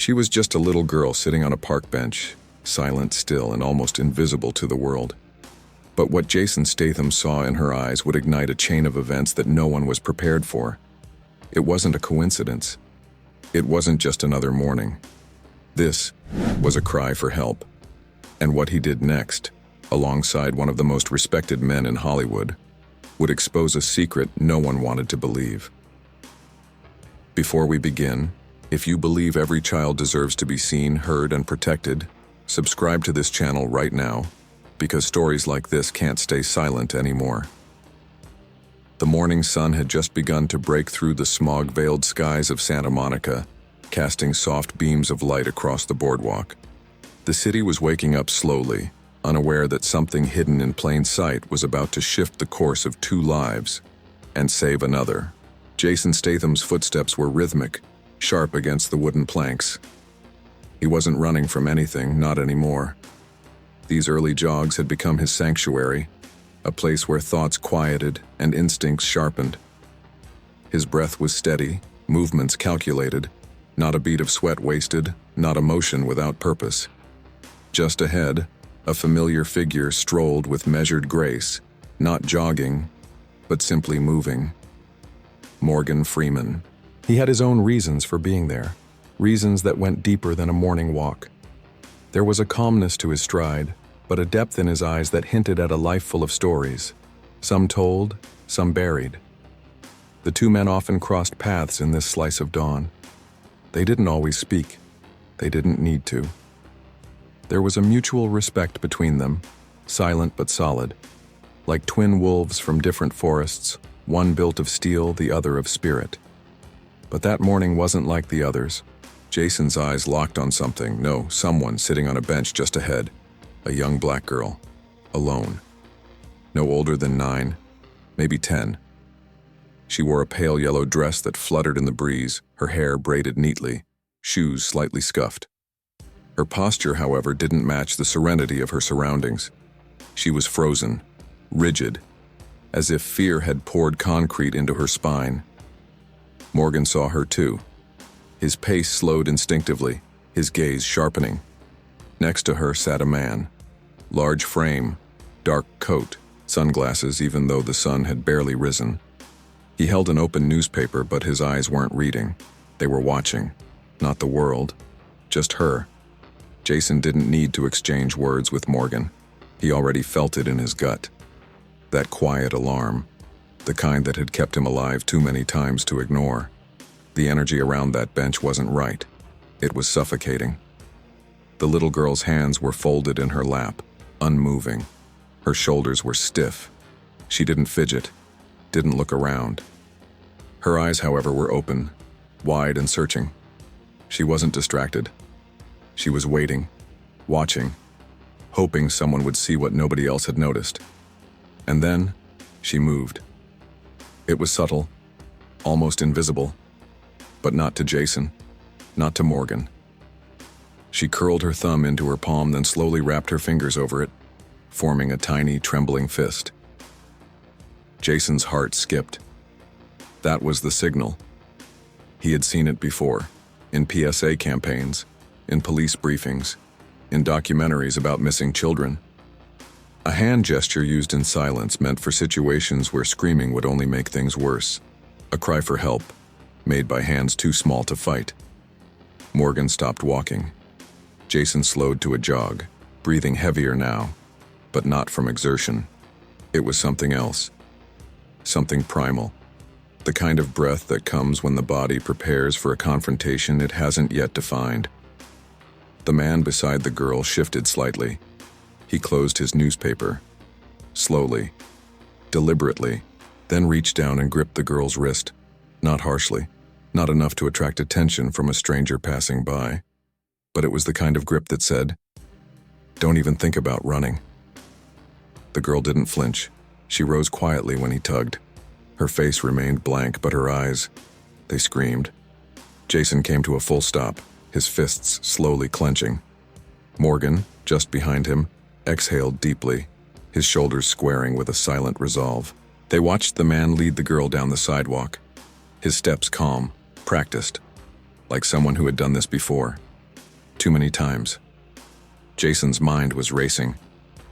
She was just a little girl sitting on a park bench, silent, still, and almost invisible to the world. But what Jason Statham saw in her eyes would ignite a chain of events that no one was prepared for. It wasn't a coincidence. It wasn't just another morning. This was a cry for help. And what he did next, alongside one of the most respected men in Hollywood, would expose a secret no one wanted to believe. Before we begin, if you believe every child deserves to be seen, heard, and protected, subscribe to this channel right now, because stories like this can't stay silent anymore. The morning sun had just begun to break through the smog-veiled skies of Santa Monica, casting soft beams of light across the boardwalk. The city was waking up slowly, unaware that something hidden in plain sight was about to shift the course of 2 lives and save another. Jason Statham's footsteps were rhythmic, sharp against the wooden planks. He wasn't running from anything, not anymore. These early jogs had become his sanctuary, a place where thoughts quieted and instincts sharpened. His breath was steady, movements calculated, not a beat of sweat wasted, not a motion without purpose. Just ahead, a familiar figure strolled with measured grace, not jogging, but simply moving. Morgan Freeman. He had his own reasons for being there, reasons that went deeper than a morning walk. There was a calmness to his stride, but a depth in his eyes that hinted at a life full of stories, some told, some buried. The 2 men often crossed paths in this slice of dawn. They didn't always speak. They didn't need to. There was a mutual respect between them, silent but solid, like twin wolves from different forests, one built of steel, the other of spirit. But that morning wasn't like the others. Jason's eyes locked on something, no, someone sitting on a bench just ahead, a young black girl, alone. No older than 9, maybe 10. She wore a pale yellow dress that fluttered in the breeze, her hair braided neatly, shoes slightly scuffed. Her posture, however, didn't match the serenity of her surroundings. She was frozen, rigid, as if fear had poured concrete into her spine. Morgan saw her too. His pace slowed instinctively, his gaze sharpening. Next to her sat a man. Large frame, dark coat, sunglasses even though the sun had barely risen. He held an open newspaper, but his eyes weren't reading. They were watching. Not the world, just her. Jason didn't need to exchange words with Morgan. He already felt it in his gut. That quiet alarm, the kind that had kept him alive too many times to ignore. The energy around that bench wasn't right. It was suffocating. The little girl's hands were folded in her lap, unmoving. Her shoulders were stiff. She didn't fidget, didn't look around. Her eyes, however, were open, wide and searching. She wasn't distracted. She was waiting, watching, hoping someone would see what nobody else had noticed. And then, she moved. It was subtle, almost invisible, but not to Jason, not to Morgan. She curled her thumb into her palm, then slowly wrapped her fingers over it, forming a tiny, trembling fist. Jason's heart skipped. That was the signal. He had seen it before, in PSA campaigns, in police briefings, in documentaries about missing children. A hand gesture used in silence meant for situations where screaming would only make things worse. A cry for help, made by hands too small to fight. Morgan stopped walking. Jason slowed to a jog, breathing heavier now, but not from exertion. It was something else. Something primal. The kind of breath that comes when the body prepares for a confrontation it hasn't yet defined. The man beside the girl shifted slightly. He closed his newspaper. Slowly, deliberately, then reached down and gripped the girl's wrist. Not harshly, not enough to attract attention from a stranger passing by. But it was the kind of grip that said, "Don't even think about running." The girl didn't flinch. She rose quietly when he tugged. Her face remained blank, but her eyes, they screamed. Jason came to a full stop, his fists slowly clenching. Morgan, just behind him, exhaled deeply, his shoulders squaring with a silent resolve. They watched the man lead the girl down the sidewalk, his steps calm, practiced, like someone who had done this before. Too many times. Jason's mind was racing,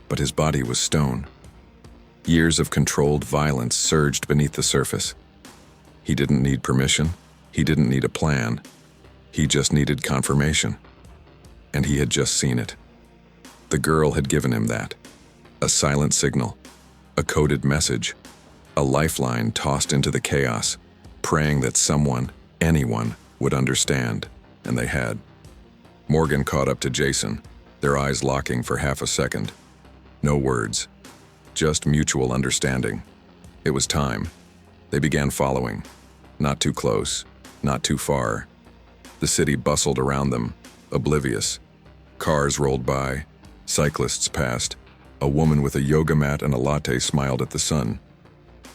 but his body was stone. Years of controlled violence surged beneath the surface. He didn't need permission. He didn't need a plan. He just needed confirmation. And he had just seen it. The girl had given him that. A silent signal, a coded message, a lifeline tossed into the chaos, praying that someone, anyone, would understand, and they had. Morgan caught up to Jason, their eyes locking for half a second. No words, just mutual understanding. It was time. They began following. Not too close, not too far. The city bustled around them, oblivious. Cars rolled by, cyclists passed. A woman with a yoga mat and a latte smiled at the sun.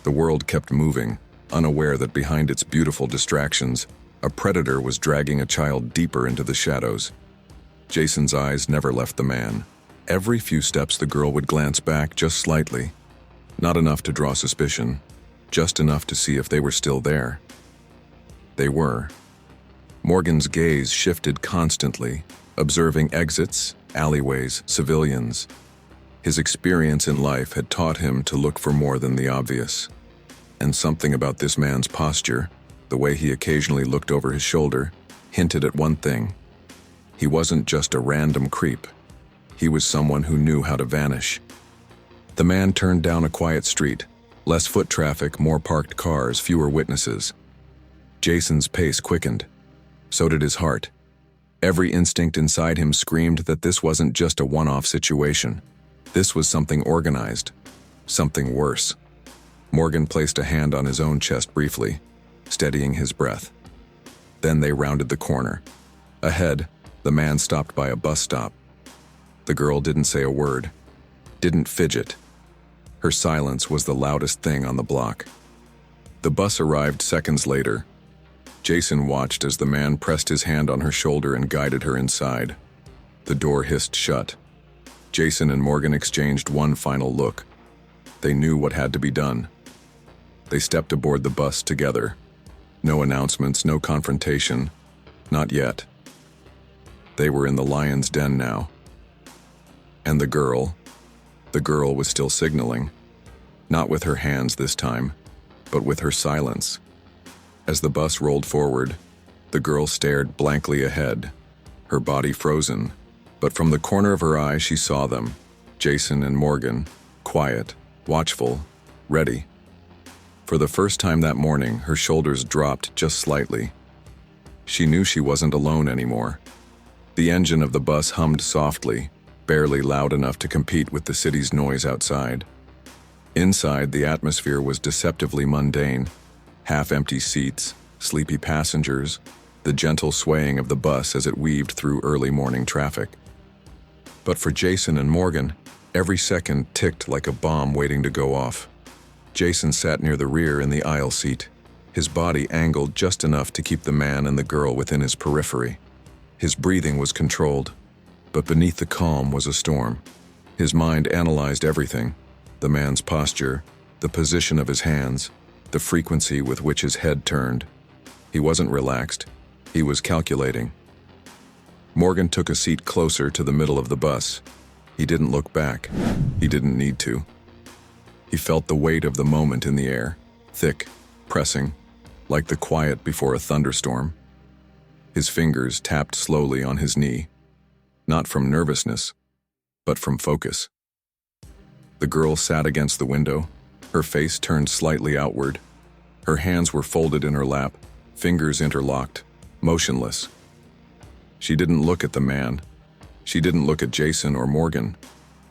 The world kept moving, unaware that behind its beautiful distractions, a predator was dragging a child deeper into the shadows. Jason's eyes never left the man. Every few steps the girl would glance back just slightly. Not enough to draw suspicion, just enough to see if they were still there. They were. Morgan's gaze shifted constantly, observing exits, alleyways, civilians. His experience in life had taught him to look for more than the obvious. And something about this man's posture, the way he occasionally looked over his shoulder, hinted at one thing. He wasn't just a random creep. He was someone who knew how to vanish. The man turned down a quiet street. Less foot traffic, more parked cars, fewer witnesses. Jason's pace quickened. So did his heart. Every instinct inside him screamed that this wasn't just a one-off situation. This was something organized. Something worse. Morgan placed a hand on his own chest briefly, steadying his breath. Then they rounded the corner. Ahead, the man stopped by a bus stop. The girl didn't say a word, didn't fidget. Her silence was the loudest thing on the block. The bus arrived seconds later. Jason watched as the man pressed his hand on her shoulder and guided her inside. The door hissed shut. Jason and Morgan exchanged one final look. They knew what had to be done. They stepped aboard the bus together. No announcements, no confrontation. Not yet. They were in the lion's den now. And the girl was still signaling. Not with her hands this time, but with her silence. As the bus rolled forward, the girl stared blankly ahead, her body frozen. But from the corner of her eye she saw them, Jason and Morgan, quiet, watchful, ready. For the first time that morning, her shoulders dropped just slightly. She knew she wasn't alone anymore. The engine of the bus hummed softly, barely loud enough to compete with the city's noise outside. Inside, the atmosphere was deceptively mundane. Half-empty seats, sleepy passengers, the gentle swaying of the bus as it weaved through early morning traffic. But for Jason and Morgan, every second ticked like a bomb waiting to go off. Jason sat near the rear in the aisle seat, his body angled just enough to keep the man and the girl within his periphery. His breathing was controlled, but beneath the calm was a storm. His mind analyzed everything, the man's posture, the position of his hands, the frequency with which his head turned. He wasn't relaxed, he was calculating. Morgan took a seat closer to the middle of the bus. He didn't look back. He didn't need to. He felt the weight of the moment in the air, thick, pressing, like the quiet before a thunderstorm. His fingers tapped slowly on his knee, not from nervousness, but from focus. The girl sat against the window, her face turned slightly outward. Her hands were folded in her lap, fingers interlocked, motionless. She didn't look at the man. She didn't look at Jason or Morgan.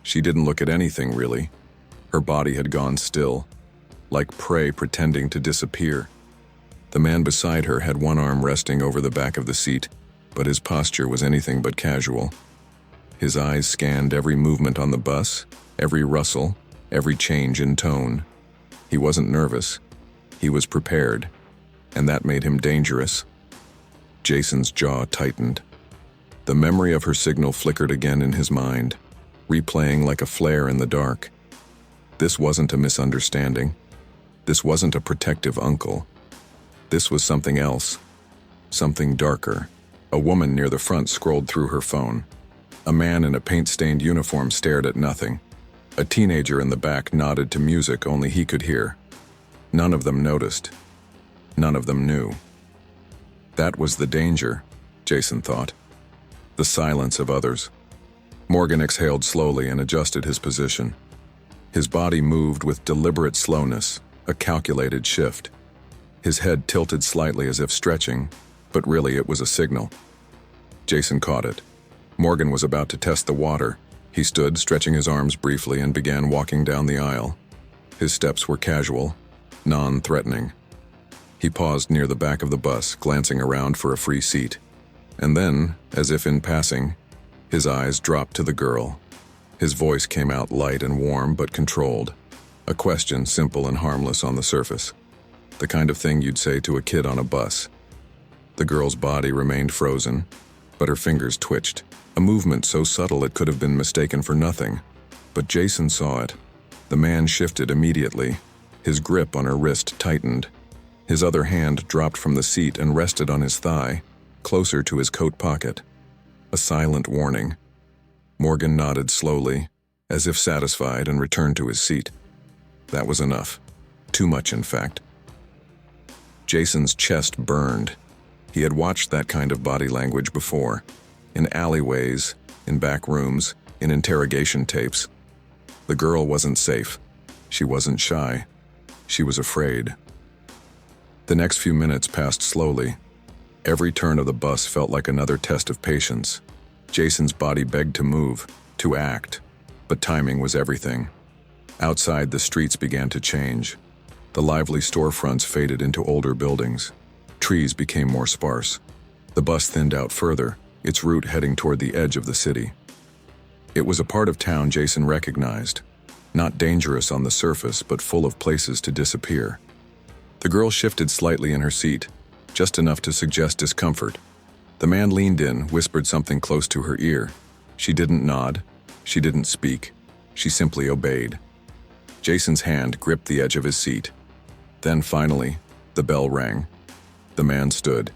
She didn't look at anything, really. Her body had gone still, like prey pretending to disappear. The man beside her had one arm resting over the back of the seat, but his posture was anything but casual. His eyes scanned every movement on the bus, every rustle, every change in tone. He wasn't nervous. He was prepared, and that made him dangerous. Jason's jaw tightened. The memory of her signal flickered again in his mind, replaying like a flare in the dark. This wasn't a misunderstanding. This wasn't a protective uncle. This was something else, something darker, A woman near the front scrolled through her phone. A man in a paint-stained uniform stared at nothing. A teenager in the back nodded to music only he could hear. None of them noticed. None of them knew. That was the danger, Jason thought. The silence of others. Morgan exhaled slowly and adjusted his position. His body moved with deliberate slowness, a calculated shift. His head tilted slightly as if stretching, but really it was a signal. Jason caught it. Morgan was about to test the water. He stood, stretching his arms briefly, and began walking down the aisle. His steps were casual, non-threatening. He paused near the back of the bus, glancing around for a free seat. And then, as if in passing, his eyes dropped to the girl. His voice came out light and warm but controlled. A question simple and harmless on the surface. The kind of thing you'd say to a kid on a bus. The girl's body remained frozen, but her fingers twitched. A movement so subtle it could have been mistaken for nothing. But Jason saw it. The man shifted immediately. His grip on her wrist tightened. His other hand dropped from the seat and rested on his thigh, closer to his coat pocket. A silent warning. Morgan nodded slowly, as if satisfied, and returned to his seat. That was enough. Too much, in fact. Jason's chest burned. He had watched that kind of body language before. In alleyways, in back rooms, in interrogation tapes. The girl wasn't safe. She wasn't shy. She was afraid. The next few minutes passed slowly. Every turn of the bus felt like another test of patience. Jason's body begged to move, to act, but timing was everything. Outside, the streets began to change. The lively storefronts faded into older buildings. Trees became more sparse. The bus thinned out further, its route heading toward the edge of the city. It was a part of town Jason recognized. Not dangerous on the surface, but full of places to disappear. The girl shifted slightly in her seat, just enough to suggest discomfort. The man leaned in, whispered something close to her ear. She didn't nod. She didn't speak. She simply obeyed. Jason's hand gripped the edge of his seat. Then finally, the bell rang. The man stood.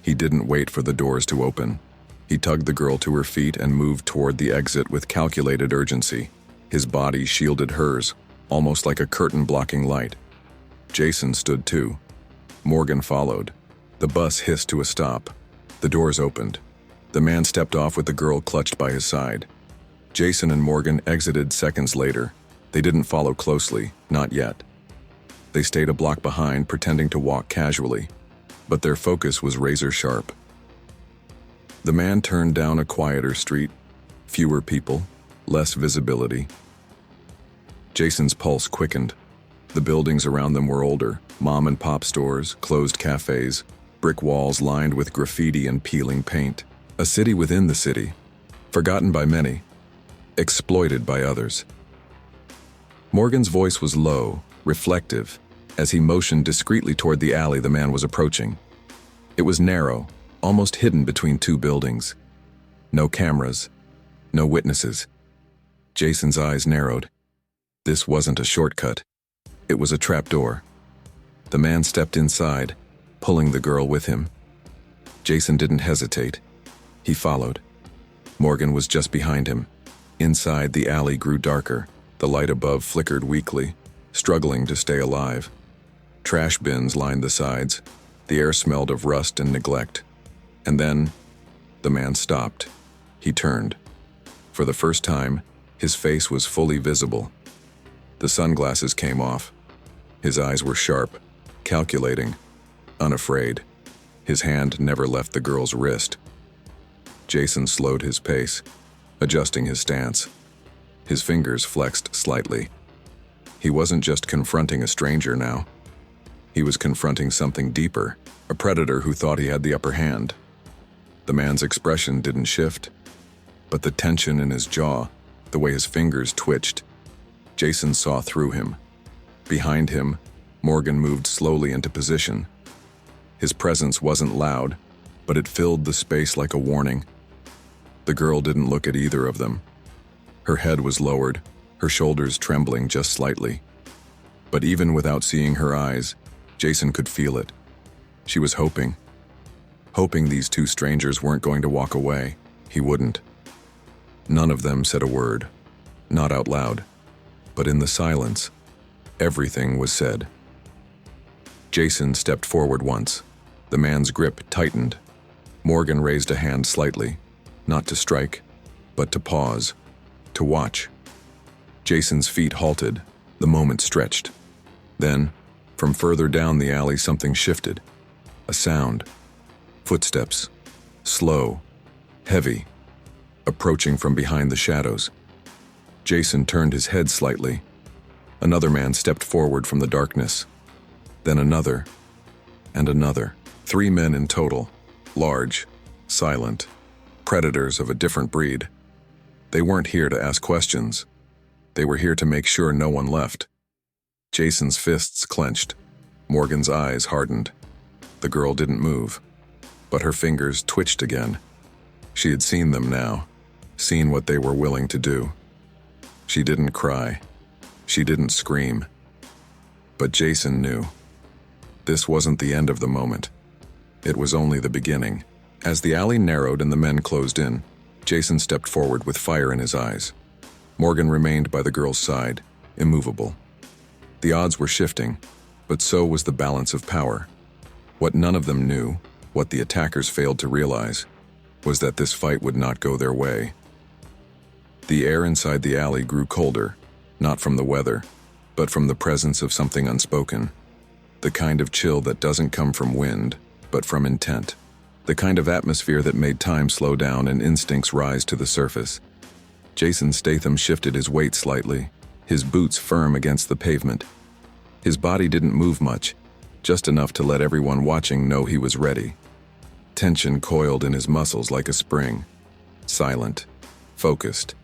He didn't wait for the doors to open. He tugged the girl to her feet and moved toward the exit with calculated urgency. His body shielded hers, almost like a curtain blocking light. Jason stood too. Morgan followed. The bus hissed to a stop. The doors opened. The man stepped off with the girl clutched by his side. Jason and Morgan exited seconds later. They didn't follow closely, not yet. They stayed a block behind, pretending to walk casually, but their focus was razor sharp. The man turned down a quieter street, fewer people, less visibility. Jason's pulse quickened. The buildings around them were older, mom-and-pop stores, closed cafes, brick walls lined with graffiti and peeling paint. A city within the city, forgotten by many, exploited by others. Morgan's voice was low, reflective, as he motioned discreetly toward the alley the man was approaching. It was narrow, almost hidden between two buildings. No cameras, no witnesses. Jason's eyes narrowed. This wasn't a shortcut. It was a trapdoor. The man stepped inside, pulling the girl with him. Jason didn't hesitate. He followed. Morgan was just behind him. Inside, the alley grew darker. The light above flickered weakly, struggling to stay alive. Trash bins lined the sides. The air smelled of rust and neglect. And then, the man stopped. He turned. For the first time, his face was fully visible. The sunglasses came off. His eyes were sharp, calculating, unafraid. His hand never left the girl's wrist. Jason slowed his pace, adjusting his stance. His fingers flexed slightly. He wasn't just confronting a stranger now. He was confronting something deeper, a predator who thought he had the upper hand. The man's expression didn't shift, but the tension in his jaw, the way his fingers twitched, Jason saw through him. Behind him, Morgan moved slowly into position. His presence wasn't loud, but it filled the space like a warning. The girl didn't look at either of them. Her head was lowered, her shoulders trembling just slightly. But even without seeing her eyes, Jason could feel it. She was hoping. hoping these two strangers weren't going to walk away. He wouldn't. None of them said a word, not out loud, but in the silence, everything was said. Jason stepped forward once. The man's grip tightened. Morgan raised a hand slightly, not to strike, but to pause, to watch. Jason's feet halted, the moment stretched. Then, from further down the alley, something shifted. A sound. Footsteps. Slow. Heavy. Approaching from behind the shadows. Jason turned his head slightly. Another man stepped forward from the darkness. Then another. And another. 3 men in total. Large. Silent. Predators of a different breed. They weren't here to ask questions. They were here to make sure no one left. Jason's fists clenched. Morgan's eyes hardened. The girl didn't move, but her fingers twitched again. She had seen them now, seen what they were willing to do. She didn't cry. She didn't scream. But Jason knew. This wasn't the end of the moment. It was only the beginning. As the alley narrowed and the men closed in, Jason stepped forward with fire in his eyes. Morgan remained by the girl's side, immovable. The odds were shifting, but so was the balance of power. What none of them knew, what the attackers failed to realize, was that this fight would not go their way. The air inside the alley grew colder, not from the weather, but from the presence of something unspoken. The kind of chill that doesn't come from wind, but from intent. The kind of atmosphere that made time slow down and instincts rise to the surface. Jason Statham shifted his weight slightly, his boots firm against the pavement. His body didn't move much, just enough to let everyone watching know he was ready. Tension coiled in his muscles like a spring. Silent, focused,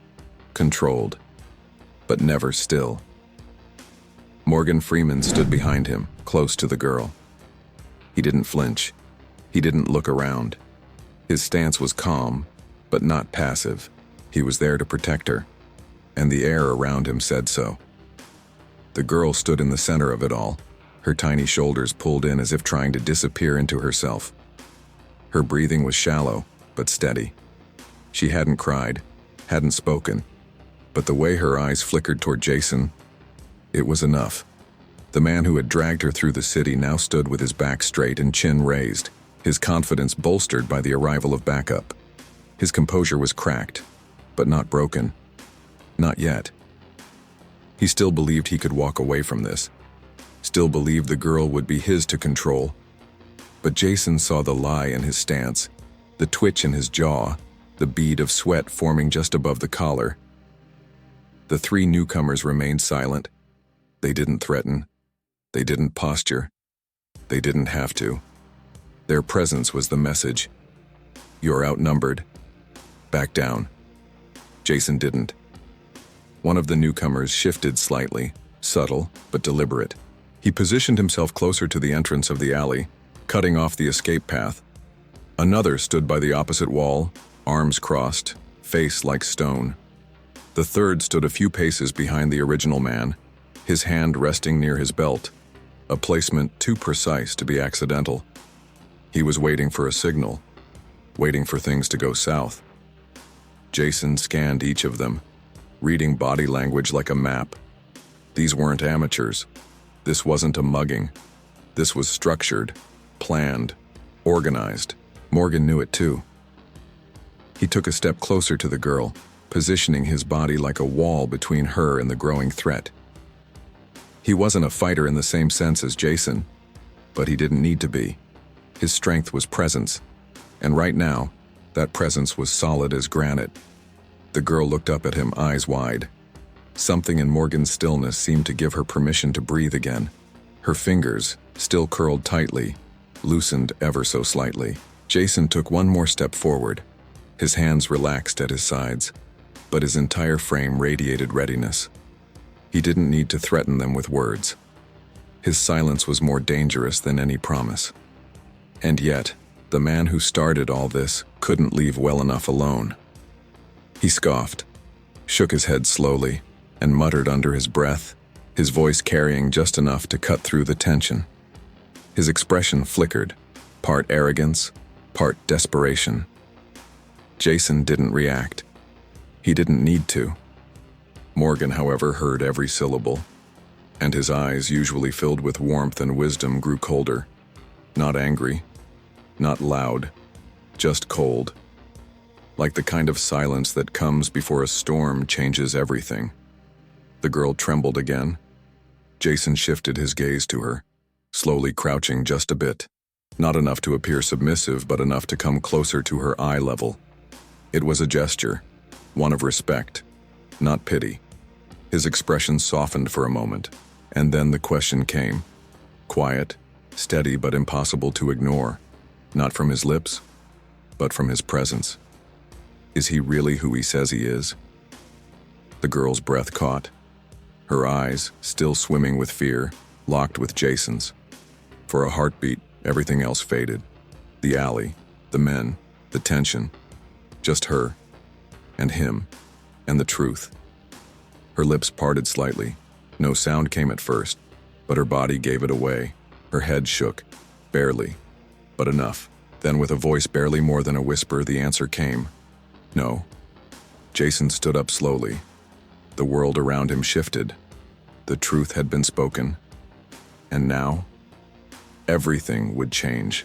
controlled, but never still. Morgan Freeman stood behind him, close to the girl. He didn't flinch. He didn't look around. His stance was calm, but not passive. He was there to protect her, and the air around him said so. The girl stood in the center of it all, her tiny shoulders pulled in as if trying to disappear into herself. Her breathing was shallow, but steady. She hadn't cried, hadn't spoken, but the way her eyes flickered toward Jason, it was enough. The man who had dragged her through the city now stood with his back straight and chin raised, his confidence bolstered by the arrival of backup. His composure was cracked, but not broken. Not yet. He still believed he could walk away from this. Still believed the girl would be his to control. But Jason saw the lie in his stance, the twitch in his jaw, the bead of sweat forming just above the collar. The 3 newcomers remained silent. They didn't threaten. They didn't posture. They didn't have to. Their presence was the message. You're outnumbered. Back down. Jason didn't. One of the newcomers shifted slightly, subtle but deliberate. He positioned himself closer to the entrance of the alley, cutting off the escape path. Another stood by the opposite wall, arms crossed, face like stone. The third stood a few paces behind the original man, his hand resting near his belt, a placement too precise to be accidental. He was waiting for a signal, waiting for things to go south. Jason scanned each of them, reading body language like a map. These weren't amateurs. This wasn't a mugging. This was structured, planned, organized. Morgan knew it too. He took a step closer to the girl, positioning his body like a wall between her and the growing threat. He wasn't a fighter in the same sense as Jason, but he didn't need to be. His strength was presence, and right now, that presence was solid as granite. The girl looked up at him, eyes wide. Something in Morgan's stillness seemed to give her permission to breathe again. Her fingers, still curled tightly, loosened ever so slightly. Jason took one more step forward. His hands relaxed at his sides, but his entire frame radiated readiness. He didn't need to threaten them with words. His silence was more dangerous than any promise. And yet, the man who started all this couldn't leave well enough alone. He scoffed, shook his head slowly, and muttered under his breath, his voice carrying just enough to cut through the tension. His expression flickered, part arrogance, part desperation. Jason didn't react. He didn't need to. Morgan, however, heard every syllable, and his eyes, usually filled with warmth and wisdom, grew colder. Not angry, not loud, just cold. Like the kind of silence that comes before a storm changes everything. The girl trembled again. Jason shifted his gaze to her, slowly crouching just a bit. Not enough to appear submissive, but enough to come closer to her eye level. It was a gesture, one of respect, not pity. His expression softened for a moment, and then the question came. Quiet, steady, but impossible to ignore. Not from his lips, but from his presence. Is he really who he says he is? The girl's breath caught. Her eyes, still swimming with fear, locked with Jason's. For a heartbeat, everything else faded. The alley, the men, the tension. Just her, and him, and the truth. Her lips parted slightly. No sound came at first, but her body gave it away. Her head shook, barely, but enough. Then with a voice barely more than a whisper, the answer came. No. Jason stood up slowly. The world around him shifted. The truth had been spoken. And now, everything would change.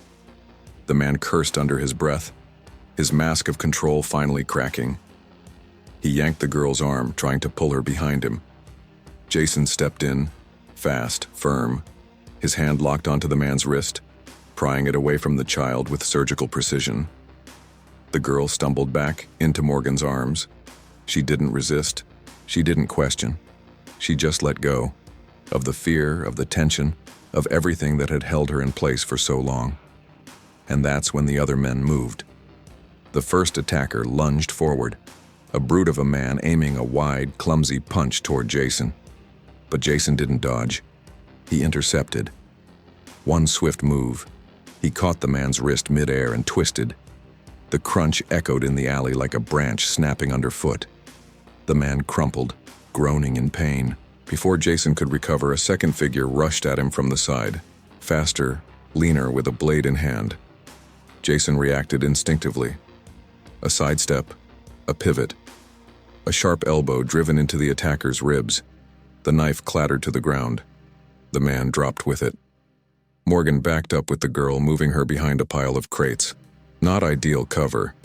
The man cursed under his breath, his mask of control finally cracking. He yanked the girl's arm, trying to pull her behind him. Jason stepped in, fast, firm, his hand locked onto the man's wrist, prying it away from the child with surgical precision. The girl stumbled back into Morgan's arms. She didn't resist. She didn't question. She just let go of the fear, of the tension, of everything that had held her in place for so long. And that's when the other men moved. The first attacker lunged forward, a brute of a man aiming a wide, clumsy punch toward Jason. But Jason didn't dodge. He intercepted. One swift move. He caught the man's wrist midair and twisted. The crunch echoed in the alley like a branch snapping underfoot. The man crumpled, groaning in pain. Before Jason could recover, a second figure rushed at him from the side, faster, leaner, with a blade in hand. Jason reacted instinctively. A sidestep, a pivot, a sharp elbow driven into the attacker's ribs. The knife clattered to the ground. The man dropped with it. Morgan backed up with the girl, moving her behind a pile of crates. Not ideal cover,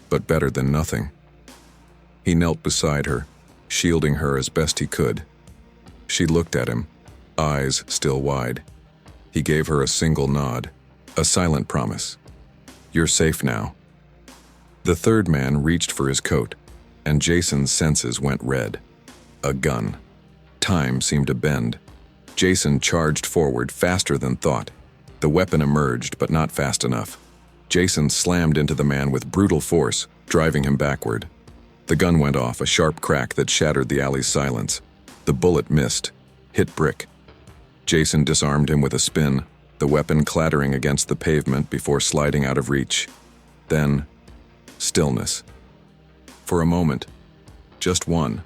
but better than nothing. He knelt beside her, shielding her as best he could. She looked at him, eyes still wide. He gave her a single nod, a silent promise. You're safe now. The third man reached for his coat, and Jason's senses went red. A gun. Time seemed to bend. Jason charged forward faster than thought. The weapon emerged, but not fast enough. Jason slammed into the man with brutal force, driving him backward. The gun went off, a sharp crack that shattered the alley's silence. The bullet missed, hit brick. Jason disarmed him with a spin, the weapon clattering against the pavement before sliding out of reach. Then, stillness. For a moment, just one.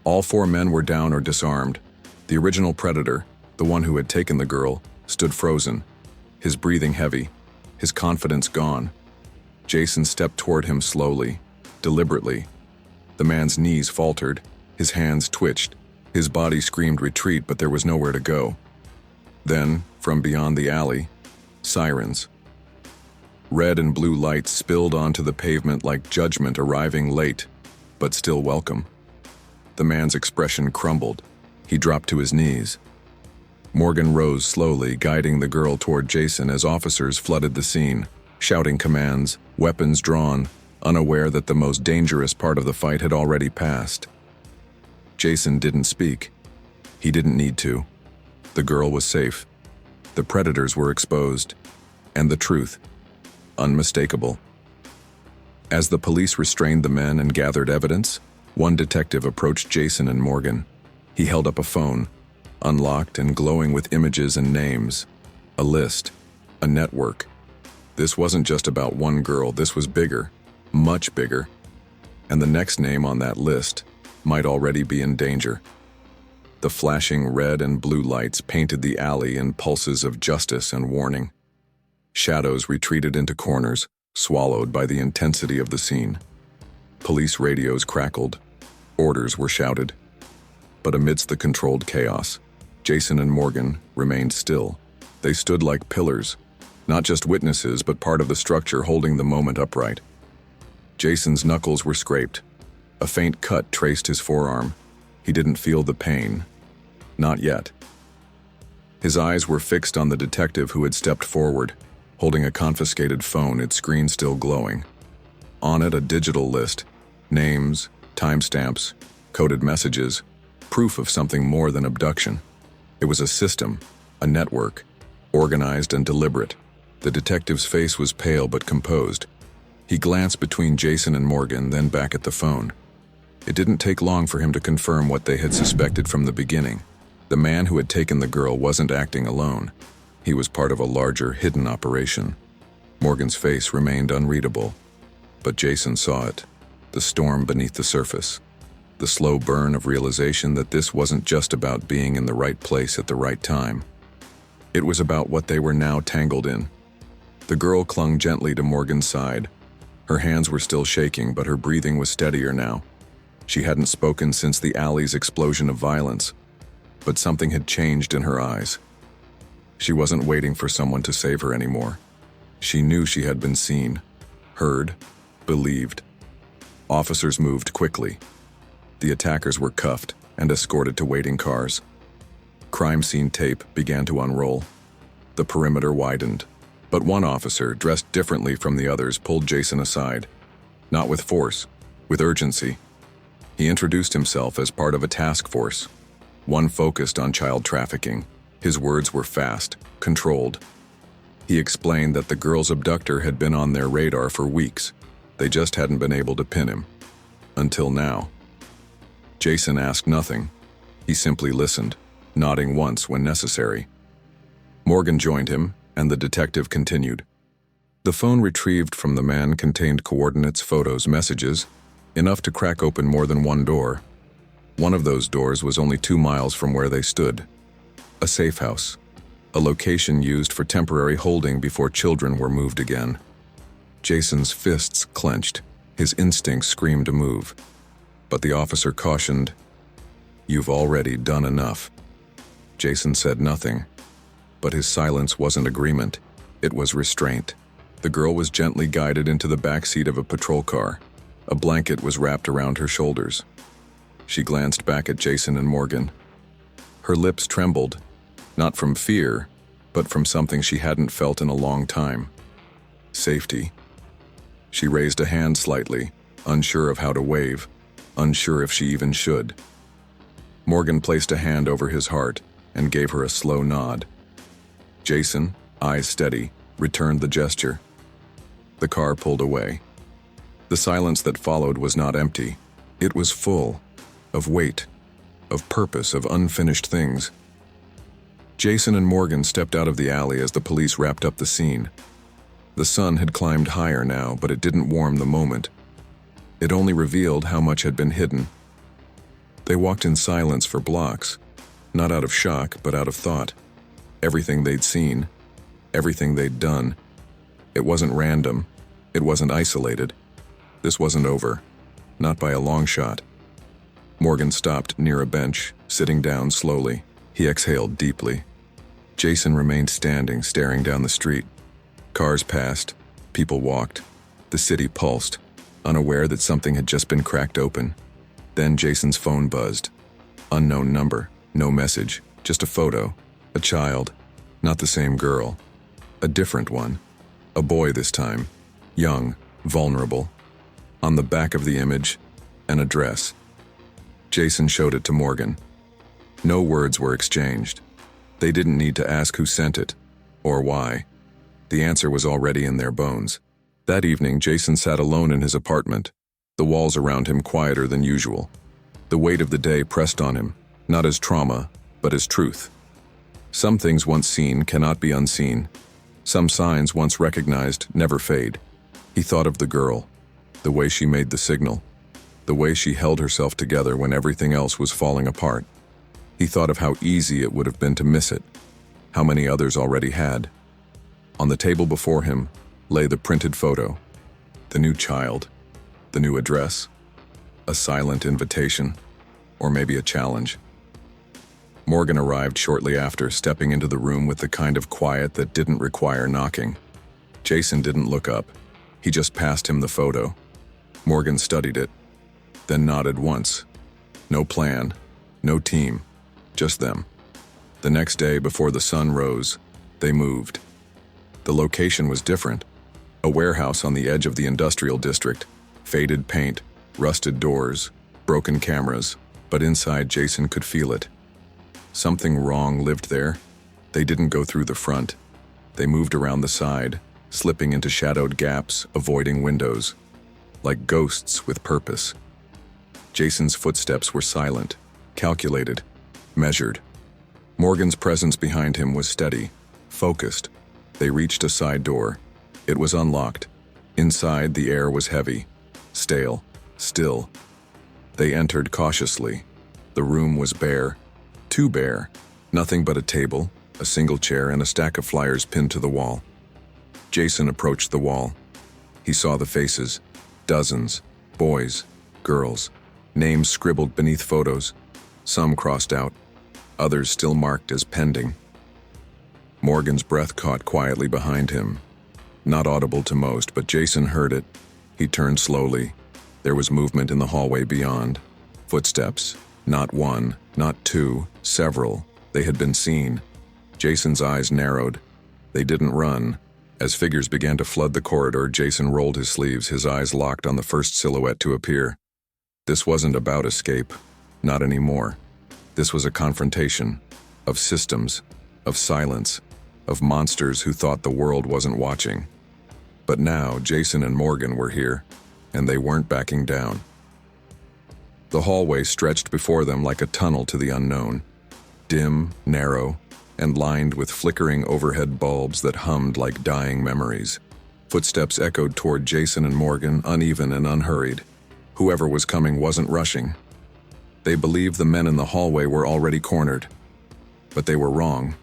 All four men were down or disarmed. The original predator, the one who had taken the girl, stood frozen, his breathing heavy, his confidence gone. Jason stepped toward him slowly, deliberately. The man's knees faltered, his hands twitched, his body screamed retreat, but there was nowhere to go. Then, from beyond the alley, sirens. Red and blue lights spilled onto the pavement like judgment arriving late, but still welcome. The man's expression crumbled. He dropped to his knees. Morgan rose slowly, guiding the girl toward Jason as officers flooded the scene, shouting commands, weapons drawn, unaware that the most dangerous part of the fight had already passed. Jason didn't speak. He didn't need to. The girl was safe. The predators were exposed. And the truth, unmistakable. As the police restrained the men and gathered evidence, one detective approached Jason and Morgan. He held up a phone, unlocked and glowing with images and names. A list, a network. This wasn't just about one girl, this was bigger, much bigger. And the next name on that list might already be in danger. The flashing red and blue lights painted the alley in pulses of justice and warning. Shadows retreated into corners, swallowed by the intensity of the scene. Police radios crackled. Orders were shouted. But amidst the controlled chaos, Jason and Morgan remained still. They stood like pillars, not just witnesses, but part of the structure holding the moment upright. Jason's knuckles were scraped. A faint cut traced his forearm. He didn't feel the pain. Not yet. His eyes were fixed on the detective who had stepped forward, holding a confiscated phone, its screen still glowing. On it, a digital list. Names, timestamps, coded messages, proof of something more than abduction. It was a system, a network, organized and deliberate. The detective's face was pale but composed. He glanced between Jason and Morgan, then back at the phone. It didn't take long for him to confirm what they had suspected from the beginning. The man who had taken the girl wasn't acting alone. He was part of a larger, hidden operation. Morgan's face remained unreadable, but Jason saw it. The storm beneath the surface. The slow burn of realization that this wasn't just about being in the right place at the right time. It was about what they were now tangled in. The girl clung gently to Morgan's side. Her hands were still shaking, but her breathing was steadier now. She hadn't spoken since the alley's explosion of violence, but something had changed in her eyes. She wasn't waiting for someone to save her anymore. She knew she had been seen, heard, believed. Officers moved quickly. The attackers were cuffed and escorted to waiting cars. Crime scene tape began to unroll. The perimeter widened, but one officer, dressed differently from the others, pulled Jason aside. Not with force, with urgency. He introduced himself as part of a task force, one focused on child trafficking. His words were fast, controlled. He explained that the girl's abductor had been on their radar for weeks. They just hadn't been able to pin him. Until now. Jason asked nothing. He simply listened, nodding once when necessary. Morgan joined him, and the detective continued. The phone retrieved from the man contained coordinates, photos, messages, enough to crack open more than one door. One of those doors was only 2 miles from where they stood. A safe house, a location used for temporary holding before children were moved again. Jason's fists clenched. His instincts screamed to move. But the officer cautioned, "You've already done enough." Jason said nothing, but his silence wasn't agreement. It was restraint. The girl was gently guided into the back seat of a patrol car. A blanket was wrapped around her shoulders. She glanced back at Jason and Morgan. Her lips trembled, not from fear, but from something she hadn't felt in a long time. Safety. She raised a hand slightly, unsure of how to wave, unsure if she even should. Morgan placed a hand over his heart and gave her a slow nod. Jason, eyes steady, returned the gesture. The car pulled away. The silence that followed was not empty. It was full of weight, of purpose, of unfinished things. Jason and Morgan stepped out of the alley as the police wrapped up the scene. The sun had climbed higher now, but it didn't warm the moment. It only revealed how much had been hidden. They walked in silence for blocks, not out of shock, but out of thought. Everything they'd seen, everything they'd done. It wasn't random. It wasn't isolated. This wasn't over, not by a long shot. Morgan stopped near a bench, sitting down slowly. He exhaled deeply. Jason remained standing, staring down the street. Cars passed, people walked. The city pulsed, unaware that something had just been cracked open. Then Jason's phone buzzed. Unknown number, no message, just a photo. A child, not the same girl. A different one. A boy this time, young, vulnerable. On the back of the image, an address. Jason showed it to Morgan. No words were exchanged. They didn't need to ask who sent it, or why. The answer was already in their bones. That evening, Jason sat alone in his apartment, the walls around him quieter than usual. The weight of the day pressed on him, not as trauma, but as truth. Some things once seen cannot be unseen. Some signs once recognized never fade. He thought of the girl, the way she made the signal, the way she held herself together when everything else was falling apart. He thought of how easy it would have been to miss it, how many others already had. On the table before him, lay the printed photo, the new child, the new address, a silent invitation, or maybe a challenge. Morgan arrived shortly after, stepping into the room with the kind of quiet that didn't require knocking. Jason didn't look up. He just passed him the photo. Morgan studied it, then nodded once. No plan, no team, just them. The next day, before the sun rose, they moved. The location was different. A warehouse on the edge of the industrial district, faded paint, rusted doors, broken cameras, but inside Jason could feel it. Something wrong lived there. They didn't go through the front. They moved around the side, slipping into shadowed gaps, avoiding windows, like ghosts with purpose. Jason's footsteps were silent, calculated, measured. Morgan's presence behind him was steady, focused. They reached a side door. It was unlocked. Inside, the air was heavy, stale, still. They entered cautiously. The room was bare, too bare. Nothing but a table, a single chair, and a stack of flyers pinned to the wall. Jason approached the wall. He saw the faces, dozens, boys, girls, names scribbled beneath photos, some crossed out, others still marked as pending. Morgan's breath caught quietly behind him. Not audible to most, but Jason heard it. He turned slowly. There was movement in the hallway beyond. Footsteps. Not one, not two, several. They had been seen. Jason's eyes narrowed. They didn't run. As figures began to flood the corridor, Jason rolled his sleeves, his eyes locked on the first silhouette to appear. This wasn't about escape. Not anymore. This was a confrontation. Of systems. Of silence. Of monsters who thought the world wasn't watching. But now, Jason and Morgan were here, and they weren't backing down. The hallway stretched before them like a tunnel to the unknown, dim, narrow, and lined with flickering overhead bulbs that hummed like dying memories. Footsteps echoed toward Jason and Morgan, uneven and unhurried. Whoever was coming wasn't rushing. They believed the men in the hallway were already cornered. But they were wrong.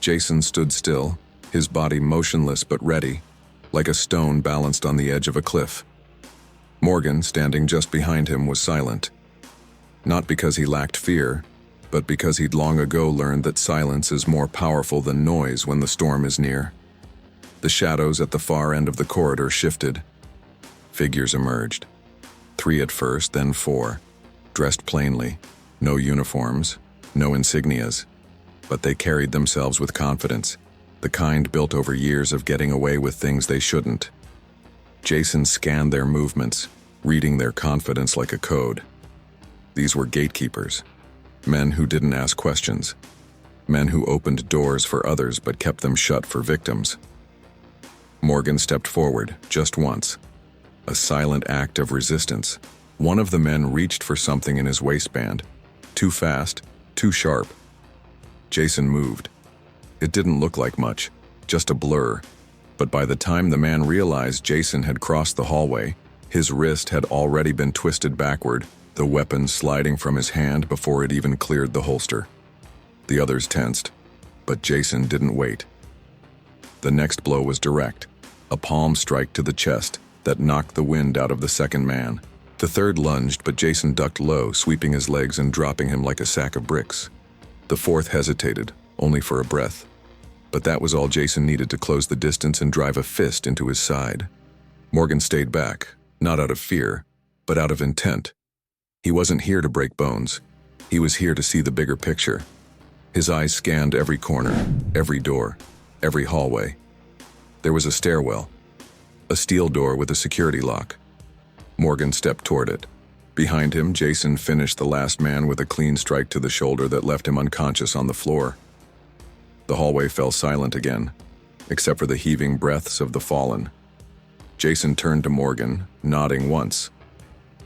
Jason stood still, his body motionless but ready, like a stone balanced on the edge of a cliff. Morgan, standing just behind him, was silent. Not because he lacked fear, but because he'd long ago learned that silence is more powerful than noise when the storm is near. The shadows at the far end of the corridor shifted. Figures emerged. 3 at first, then 4, dressed plainly, no uniforms, no insignias, but they carried themselves with confidence, the kind built over years of getting away with things they shouldn't. Jason scanned their movements, reading their confidence like a code. These were gatekeepers, men who didn't ask questions, men who opened doors for others but kept them shut for victims. Morgan stepped forward, just once. A silent act of resistance. One of the men reached for something in his waistband. Too fast, too sharp. Jason moved. It didn't look like much, just a blur. But by the time the man realized Jason had crossed the hallway, his wrist had already been twisted backward, the weapon sliding from his hand before it even cleared the holster. The others tensed, but Jason didn't wait. The next blow was direct, a palm strike to the chest that knocked the wind out of the second man. The third lunged, but Jason ducked low, sweeping his legs and dropping him like a sack of bricks. The fourth hesitated, only for a breath. But that was all Jason needed to close the distance and drive a fist into his side. Morgan stayed back, not out of fear, but out of intent. He wasn't here to break bones. He was here to see the bigger picture. His eyes scanned every corner, every door, every hallway. There was a stairwell, a steel door with a security lock. Morgan stepped toward it. Behind him, Jason finished the last man with a clean strike to the shoulder that left him unconscious on the floor. The hallway fell silent again, except for the heaving breaths of the fallen. Jason turned to Morgan, nodding once.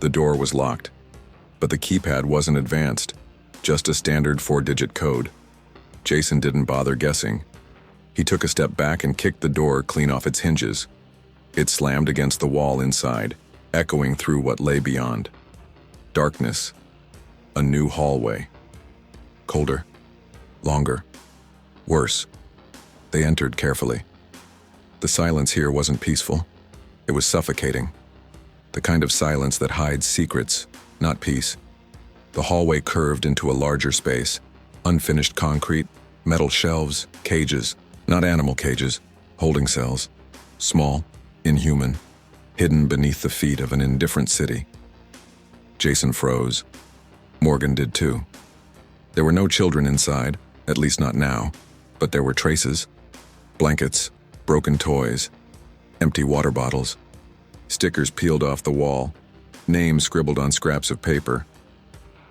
The door was locked, but the keypad wasn't advanced, just a standard 4-digit code. Jason didn't bother guessing. He took a step back and kicked the door clean off its hinges. It slammed against the wall inside, echoing through what lay beyond. Darkness. A new hallway. Colder. Longer. Worse. They entered carefully. The silence here wasn't peaceful. It was suffocating. The kind of silence that hides secrets, not peace. The hallway curved into a larger space. Unfinished concrete, metal shelves, cages, not animal cages, holding cells. Small, inhuman, hidden beneath the feet of an indifferent city. Jason froze. Morgan did too. There were no children inside, at least not now, but there were traces. Blankets, broken toys, empty water bottles, stickers peeled off the wall, names scribbled on scraps of paper.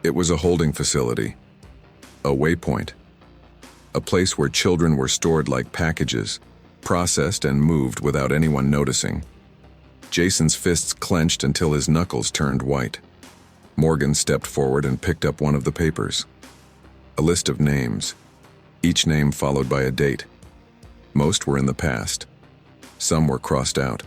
It was a holding facility, a waypoint, a place where children were stored like packages, processed and moved without anyone noticing. Jason's fists clenched until his knuckles turned white. Morgan stepped forward and picked up one of the papers. A list of names, each name followed by a date. Most were in the past. Some were crossed out.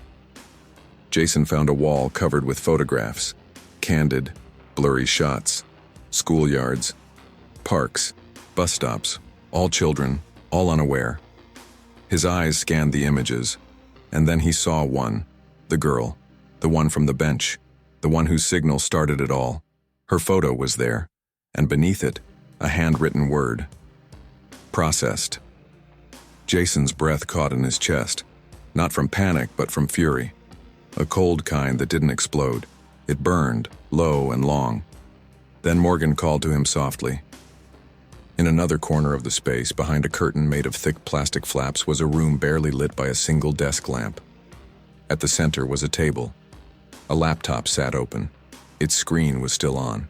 Jason found a wall covered with photographs, candid, blurry shots, schoolyards, parks, bus stops, all children, all unaware. His eyes scanned the images, and then he saw one, the girl, the one from the bench, the one whose signal started it all. Her photo was there, and beneath it, a handwritten word. Processed. Jason's breath caught in his chest, not from panic but from fury. A cold kind that didn't explode. It burned, low and long. Then Morgan called to him softly. In another corner of the space, behind a curtain made of thick plastic flaps, was a room barely lit by a single desk lamp. At the center was a table. A laptop sat open. Its screen was still on.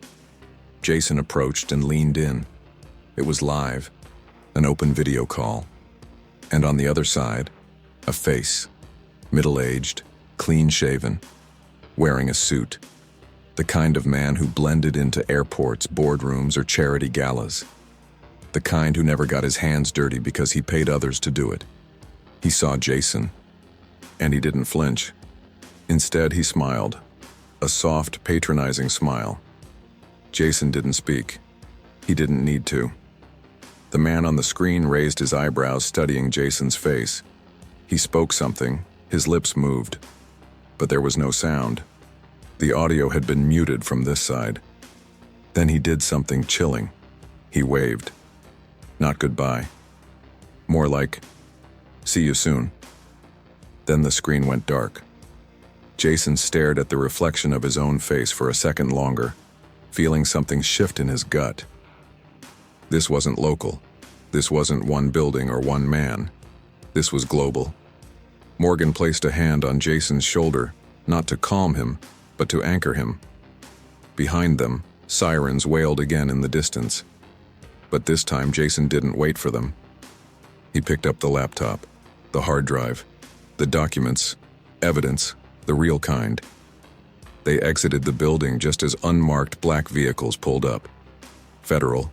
Jason approached and leaned in. It was live, an open video call. And on the other side, a face, middle-aged, clean-shaven, wearing a suit. The kind of man who blended into airports, boardrooms, or charity galas. The kind who never got his hands dirty because he paid others to do it. He saw Jason, and he didn't flinch. Instead, he smiled, a soft, patronizing smile. Jason didn't speak. He didn't need to. The man on the screen raised his eyebrows, studying Jason's face. He spoke something, his lips moved, but there was no sound. The audio had been muted from this side. Then he did something chilling. He waved. Not goodbye. More like, see you soon. Then the screen went dark. Jason stared at the reflection of his own face for a second longer, feeling something shift in his gut. This wasn't local. This wasn't one building or one man. This was global. Morgan placed a hand on Jason's shoulder, not to calm him, but to anchor him. Behind them, sirens wailed again in the distance. But this time Jason didn't wait for them. He picked up the laptop, the hard drive, the documents, evidence, the real kind. They exited the building just as unmarked black vehicles pulled up. Federal,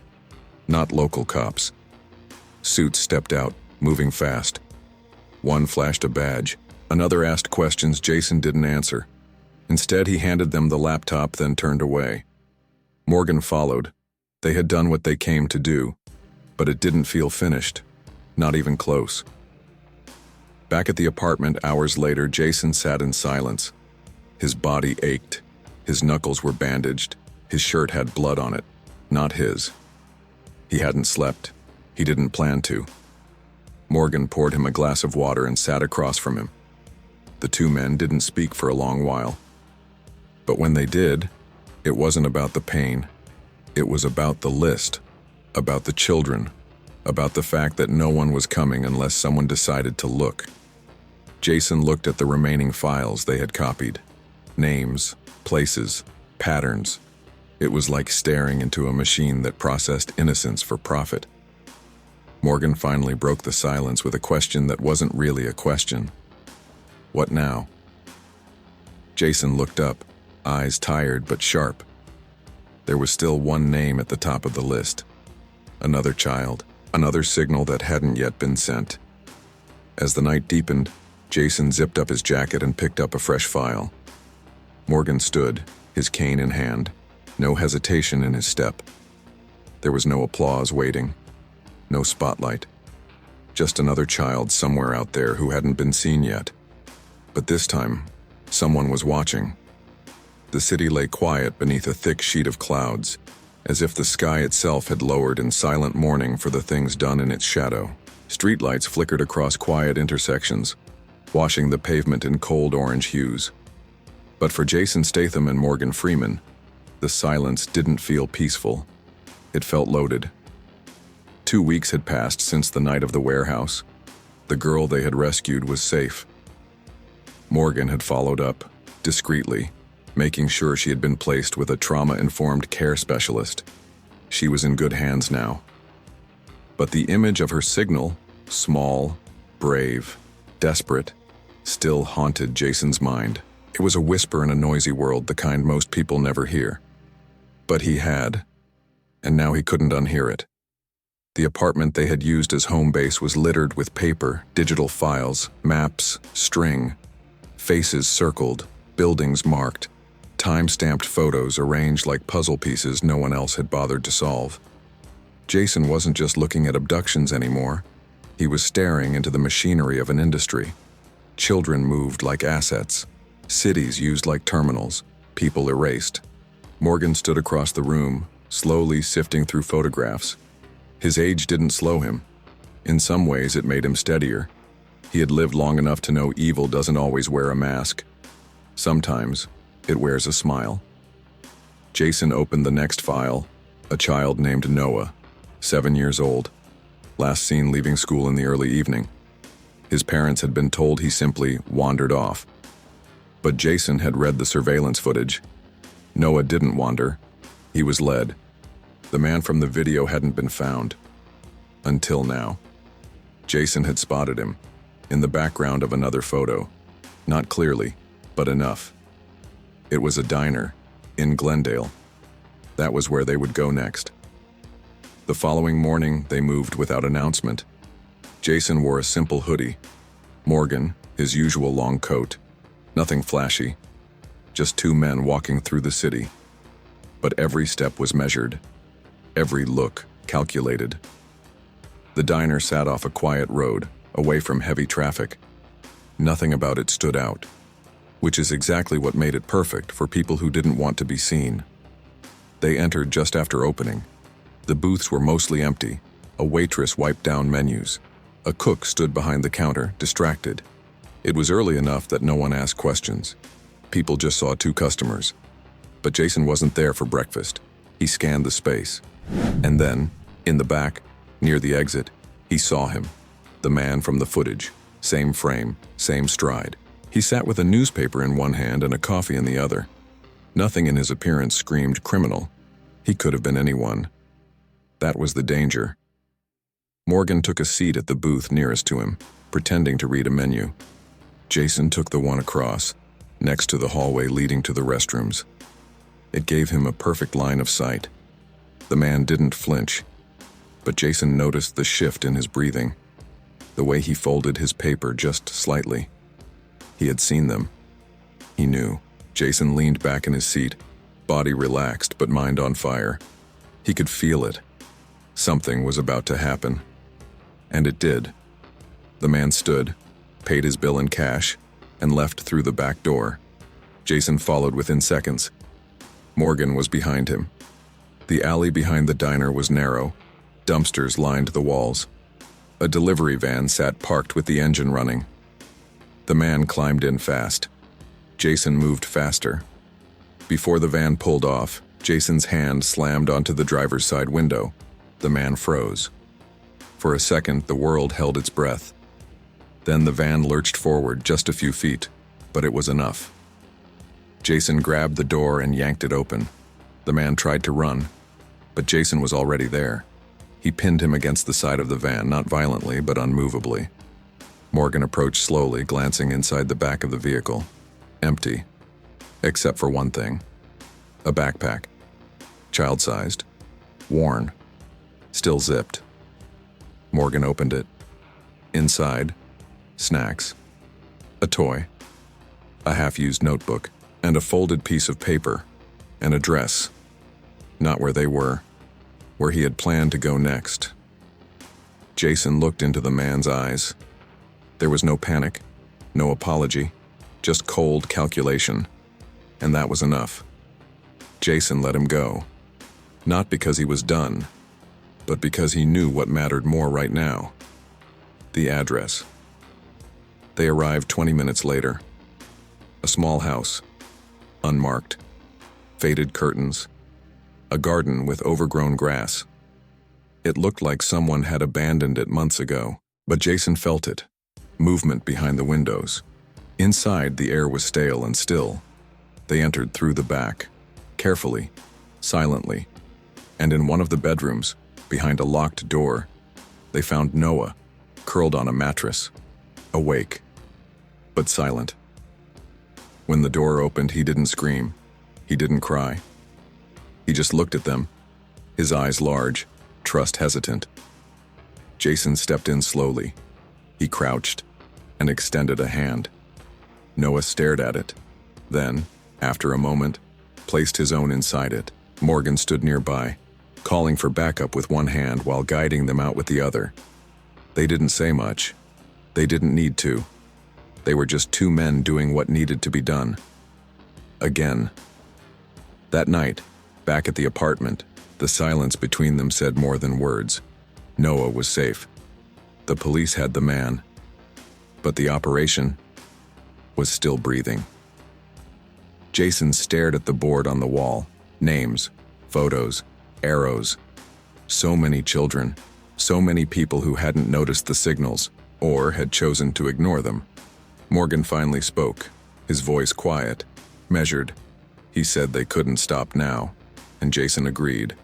not local cops. Suits stepped out, moving fast. One flashed a badge. Another asked questions Jason didn't answer. Instead, he handed them the laptop, then turned away. Morgan followed. They had done what they came to do, but it didn't feel finished, not even close. Back at the apartment hours later, Jason sat in silence. His body ached. His knuckles were bandaged. His shirt had blood on it, not his. He hadn't slept. He didn't plan to. Morgan poured him a glass of water and sat across from him. The two men didn't speak for a long while. But when they did, it wasn't about the pain. It was about the list, about the children, about the fact that no one was coming unless someone decided to look. Jason looked at the remaining files they had copied. Names, places, patterns. It was like staring into a machine that processed innocence for profit. Morgan finally broke the silence with a question that wasn't really a question. What now? Jason looked up, eyes tired but sharp. There was still one name at the top of the list. Another child, another signal that hadn't yet been sent. As the night deepened, Jason zipped up his jacket and picked up a fresh file. Morgan stood, his cane in hand, no hesitation in his step. There was no applause waiting, no spotlight. Just another child somewhere out there who hadn't been seen yet. But this time, someone was watching. The city lay quiet beneath a thick sheet of clouds, as if the sky itself had lowered in silent mourning for the things done in its shadow. Streetlights flickered across quiet intersections, washing the pavement in cold orange hues. But for Jason Statham and Morgan Freeman, the silence didn't feel peaceful. It felt loaded. 2 weeks had passed since the night of the warehouse. The girl they had rescued was safe. Morgan had followed up, discreetly, making sure she had been placed with a trauma-informed care specialist. She was in good hands now. But the image of her signal, small, brave, desperate, still haunted Jason's mind. It was a whisper in a noisy world, the kind most people never hear. But he had, and now he couldn't unhear it. The apartment they had used as home base was littered with paper, digital files, maps, string, faces circled, buildings marked, time-stamped photos arranged like puzzle pieces no one else had bothered to solve. Jason wasn't just looking at abductions anymore. He was staring into the machinery of an industry. Children moved like assets. Cities used like terminals. People erased. Morgan stood across the room, slowly sifting through photographs. His age didn't slow him. In some ways, it made him steadier. He had lived long enough to know evil doesn't always wear a mask. Sometimes, it wears a smile. Jason opened the next file, a child named Noah, 7 years old, last seen leaving school in the early evening. His parents had been told he simply wandered off. But Jason had read the surveillance footage. Noah didn't wander. He was led. The man from the video hadn't been found. Until now. Jason had spotted him, in the background of another photo. Not clearly, but enough. It was a diner, in Glendale. That was where they would go next. The following morning, they moved without announcement. Jason wore a simple hoodie. Morgan, his usual long coat. Nothing flashy. Just two men walking through the city. But every step was measured. Every look calculated. The diner sat off a quiet road, away from heavy traffic. Nothing about it stood out, which is exactly what made it perfect for people who didn't want to be seen. They entered just after opening. The booths were mostly empty. A waitress wiped down menus. A cook stood behind the counter, distracted. It was early enough that no one asked questions. People just saw two customers. But Jason wasn't there for breakfast. He scanned the space. And then, in the back, near the exit, he saw him. The man from the footage. Same frame, same stride. He sat with a newspaper in one hand and a coffee in the other. Nothing in his appearance screamed criminal. He could have been anyone. That was the danger. Morgan took a seat at the booth nearest to him, pretending to read a menu. Jason took the one across, next to the hallway leading to the restrooms. It gave him a perfect line of sight. The man didn't flinch, but Jason noticed the shift in his breathing, the way he folded his paper just slightly. He had seen them. He knew. Jason leaned back in his seat, body relaxed but mind on fire. He could feel it. Something was about to happen. And it did. The man stood, paid his bill in cash, and left through the back door. Jason followed within seconds. Morgan was behind him. The alley behind the diner was narrow. Dumpsters lined the walls. A delivery van sat parked with the engine running. The man climbed in fast. Jason moved faster. Before the van pulled off, Jason's hand slammed onto the driver's side window. The man froze. For a second, the world held its breath. Then the van lurched forward just a few feet, but it was enough. Jason grabbed the door and yanked it open. The man tried to run, but Jason was already there. He pinned him against the side of the van, not violently, but unmovably. Morgan approached slowly, glancing inside the back of the vehicle. Empty. Except for one thing. A backpack. Child-sized. Worn. Still zipped. Morgan opened it. Inside, snacks. A toy. A half-used notebook. And a folded piece of paper. An address. Not where they were. Where he had planned to go next. Jason looked into the man's eyes. There was no panic, no apology, just cold calculation. And that was enough. Jason let him go. Not because he was done, but because he knew what mattered more right now. The address. They arrived 20 minutes later. A small house, unmarked, faded curtains, a garden with overgrown grass. It looked like someone had abandoned it months ago, but Jason felt it, movement behind the windows. Inside, the air was stale and still. They entered through the back, carefully, silently, and in one of the bedrooms, behind a locked door, they found Noah, curled on a mattress, awake, but silent. When the door opened, he didn't scream. He didn't cry. He just looked at them, his eyes large, trust hesitant. Jason stepped in slowly. He crouched and extended a hand. Noah stared at it. Then, after a moment, placed his own inside it. Morgan stood nearby, calling for backup with one hand while guiding them out with the other. They didn't say much. They didn't need to. They were just two men doing what needed to be done. Again. That night, back at the apartment, the silence between them said more than words. Noah was safe. The police had the man. But the operation was still breathing. Jason stared at the board on the wall. Names, photos, arrows. So many children, so many people who hadn't noticed the signals or had chosen to ignore them. Morgan finally spoke, his voice quiet, measured. He said they couldn't stop now, and Jason agreed.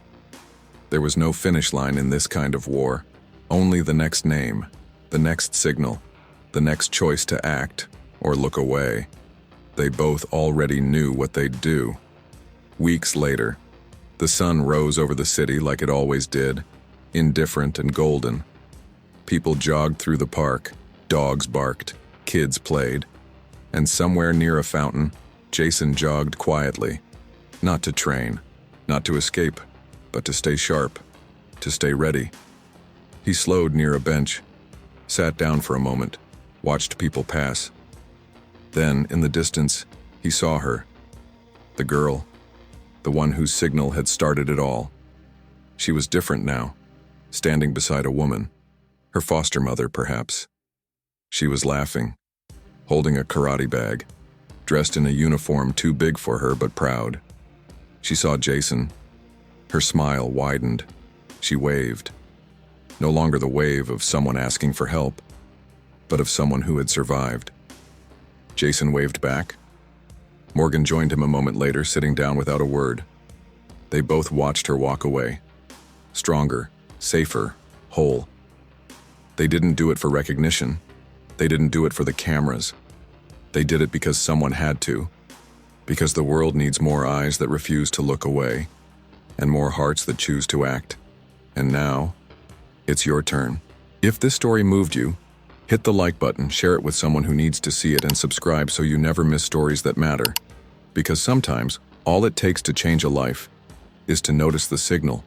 There was no finish line in this kind of war, only the next name, the next signal, the next choice to act or look away. They both already knew what they'd do. Weeks later, the sun rose over the city like it always did, indifferent and golden. People jogged through the park, dogs barked, kids played, and somewhere near a fountain, Jason jogged quietly, not to train, not to escape, but to stay sharp, to stay ready. He slowed near a bench, sat down for a moment, watched people pass. Then, in the distance, he saw her, the girl, the one whose signal had started it all. She was different now, standing beside a woman, her foster mother, perhaps. She was laughing, holding a karate bag, dressed in a uniform too big for her but proud. She saw Jason. Her smile widened. She waved. No longer the wave of someone asking for help, but of someone who had survived. Jason waved back. Morgan joined him a moment later, sitting down without a word. They both watched her walk away. Stronger, safer, whole. They didn't do it for recognition. They didn't do it for the cameras. They did it because someone had to. Because the world needs more eyes that refuse to look away, and more hearts that choose to act. And now, it's your turn. If this story moved you, hit the like button, share it with someone who needs to see it, and subscribe so you never miss stories that matter. Because sometimes, all it takes to change a life is to notice the signal